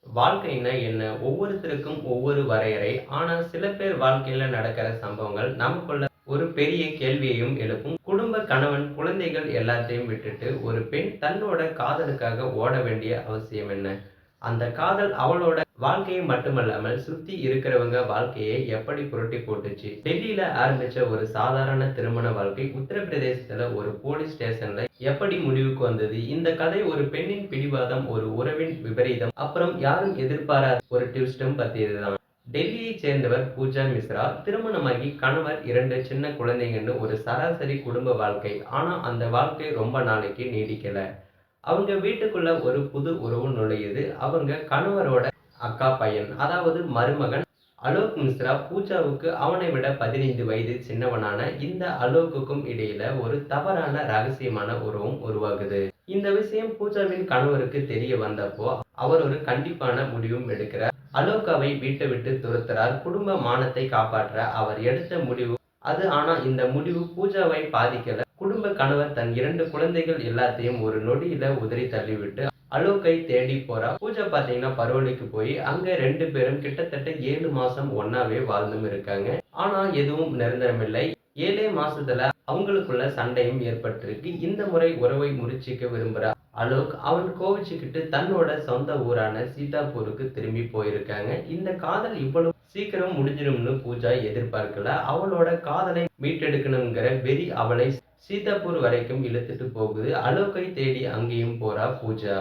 வாழ்க்கைன்னா என்ன? ஒவ்வொருத்தருக்கும் ஒவ்வொரு வரையறை. ஆனா, சில பேர் வாழ்க்கையில நடக்கிற சம்பவங்கள் நமக்குள்ள ஒரு பெரிய கேள்வியையும் எழுப்பும். குடும்ப, கணவன், குழந்தைகள் எல்லாத்தையும் விட்டுட்டு ஒரு பெண் தன்னோட காதலுக்காக ஓட வேண்டிய அவசியம் என்ன? அந்த காதல் அவளோட வாழ்க்கையை மட்டுமல்லாமல் சுத்தி இருக்கிறவங்க வாழ்க்கையை எப்படி புரட்டி போட்டுச்சு? டெல்லியில ஆரம்பிச்ச ஒரு சாதாரண திருமண வாழ்க்கை உத்தரப்பிரதேசத்துல ஒரு போலீஸ் ஸ்டேஷன்ல எப்படி முடிவுக்கு வந்தது? இந்த கதை ஒரு பெண்ணின் பிடிவாதம், ஒரு உறவின் விபரீதம், அப்புறம் யாரும் எதிர்பாராத ஒரு ட்விஸ்டும் பத்தியதுதான். டெல்லியைச் சேர்ந்தவர் பூஜா மிஸ்ரா. திருமணமாகி கணவர், 2 சின்ன குழந்தைங்கன்னு ஒரு சராசரி குடும்ப வாழ்க்கை. ஆனா அந்த வாழ்க்கை ரொம்ப நாளைக்கு நீடிக்கல. அவங்க வீட்டுக்குள்ள ஒரு புது உறவு நுழையுது. அவங்க கணவரோட அக்கா பையன். அதாவது மருமகன் அலோக் மிஸ்ரா. பூஜாவுக்கு அவனை விட 15 வயது சின்னவனான இந்த அலோக்குக்கும் இடையில ஒரு தவறான ரகசியமான உறவும் உருவாகுது. இந்த விஷயம் பூஜாவின் கணவருக்கு தெரிய வந்தப்போ அவர் ஒரு கண்டிப்பான முடிவும் எடுக்கிறார். அலோக்காவை வீட்டை விட்டு துரத்துறார். குடும்ப மானத்தை காப்பாற்ற அவர் எடுத்த முடிவு அது. ஆனா இந்த முடிவு பூஜாவை பாதிக்கல. குடும்ப கணவர் தன் 2 குழந்தைகள் எல்லாத்தையும் ஒரு நொடியில உதறி தள்ளிவிட்டு அலோக்கை தேடி போறா. பூஜா பாத்தீங்கன்னா பரோலிக்கு போய் அங்க 2 பேரும் கிட்டத்தட்ட 7 மாசம் ஒன்னாவே வாழ்ந்தும் இருக்காங்க. ஆனா எதுவும் நிரந்தரமில்லை. 7 மாசத்துல அவங்களுக்குள்ள சண்டையும் ஏற்பட்டிருக்கு. இந்த முறை உறவை முறிச்சுக்க விரும்புறா அலோக். அவன் கோவிச்சுக்கிட்டு தன்னோட சொந்த ஊரான சீதாப்பூருக்கு திரும்பி போயிருக்காங்க. இந்த காதல் இவ்வளவு சீக்கிரம் முடிஞ்சிரும்னு பூஜா எதிர்பார்க்கல. அவளோட காதலை மீட்டெடுக்கணுங்கிற வெறி அவளை சீதாப்பூர் வரைக்கும் இழுத்துட்டு போகுது. அலோக்கை தேடி அங்கேயும் போறா பூஜா.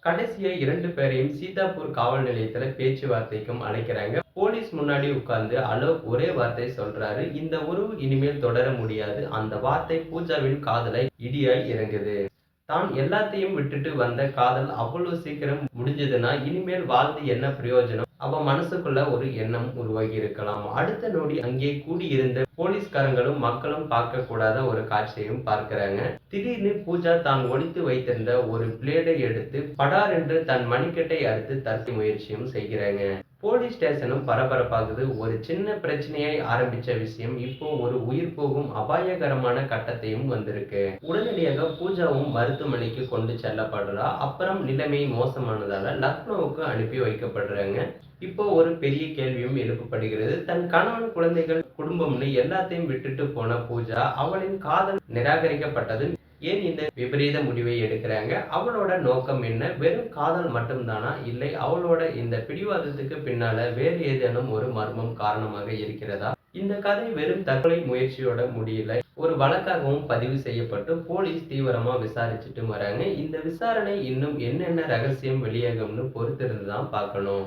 கடைசியா 2 பேரையும் சீதாப்பூர் காவல் நிலையத்துல பேச்சுவார்த்தைக்கும் அழைக்கிறாங்க. போலீஸ் முன்னாடி உட்கார்ந்து அலோக் ஒரே வார்த்தை சொல்றாரு, இந்த உறவு இனிமேல் தொடர முடியாது. அந்த வார்த்தை பூஜாவின் காதலை இடியாய் இறங்குது. தான் எல்லாத்தையும் விட்டுட்டு வந்த காதல் அவ்வளவு சீக்கிரம் முடிஞ்சதுன்னா இனிமேல் வாழ்ந்து என்ன பிரயோஜனம்? அவ மனசுக்குள்ள ஒரு எண்ணம் உருவாகி இருக்கலாம். அடுத்த நொடி அங்கே கூடியிருந்த போலீஸ்காரங்களும் மக்களும் பார்க்க கூடாத ஒரு காட்சியையும் பார்க்கிறாங்க. திடீர்னு பூஜா தான் ஒளித்து வைத்திருந்த ஒரு பிளேடை எடுத்து படார் என்று தன் மணிக்கட்டை அறுத்து தற்கொலை முயற்சியும் செய்கிறாங்க. போலீஸ் ஸ்டேஷனும் பரபரப்பாகுது. ஒரு சின்ன பிரச்சனையாய் ஆரம்பிச்ச விஷயம் இப்போ ஒரு உயிர் போகும் அபாயகரமான கட்டத்தையும் வந்திருக்கு. உடனடியாக பூஜாவும் மருத்துவமனைக்கு கொண்டு செல்லப்படுறா. அப்புறம் நிலைமை மோசமானதால லக்னோவுக்கு அனுப்பி வைக்கப்படுறாங்க. இப்போ ஒரு பெரிய கேள்வியும் எழுப்பப்படுகிறது. தன் கணவன், குழந்தைகள், குடும்பம்னு எல்லாத்தையும் விட்டுட்டு போன பூஜா அவளின் காதல் நிராகரிக்கப்பட்டது ஏன் இந்த விபரீத முடிவை எடுக்கிறாங்க? அவளோட நோக்கம் என்ன? வெறும் காதல் மட்டும்தானா? இல்லை அவளோட இந்த பிடிவாதத்துக்கு பின்னால வேறு ஏதேனும் ஒரு மர்மம் காரணமாக இருக்கிறதா? இந்த கதை வெறும் தற்கொலை முயற்சியோட முடியல. ஒரு வழக்காகவும் பதிவு செய்யப்பட்டு போலீஸ் தீவிரமா விசாரிச்சுட்டு வராங்க. இந்த விசாரணை இன்னும் என்னென்ன ரகசியம் வெளியாகும்னு பொறுத்திருந்து தான் பார்க்கணும்.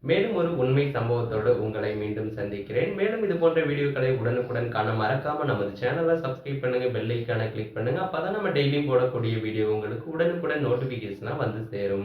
மேலும் ஒரு உண்மை சம்பவத்தோடு உங்களை மீண்டும் சந்திக்கிறேன். மேலும் இது போன்ற வீடியோக்களை உடனுக்குடன் காண மறக்காம நமது சேனலை சப்ஸ்கிரைப் பண்ணுங்க, பெல் ஐகானை கிளிக் பண்ணுங்க. அப்பதான் நம்ம டெய்லியும் போடக்கூடிய வீடியோ உங்களுக்கு உடனுக்குடன் நோட்டிபிகேஷனா வந்து சேரும்.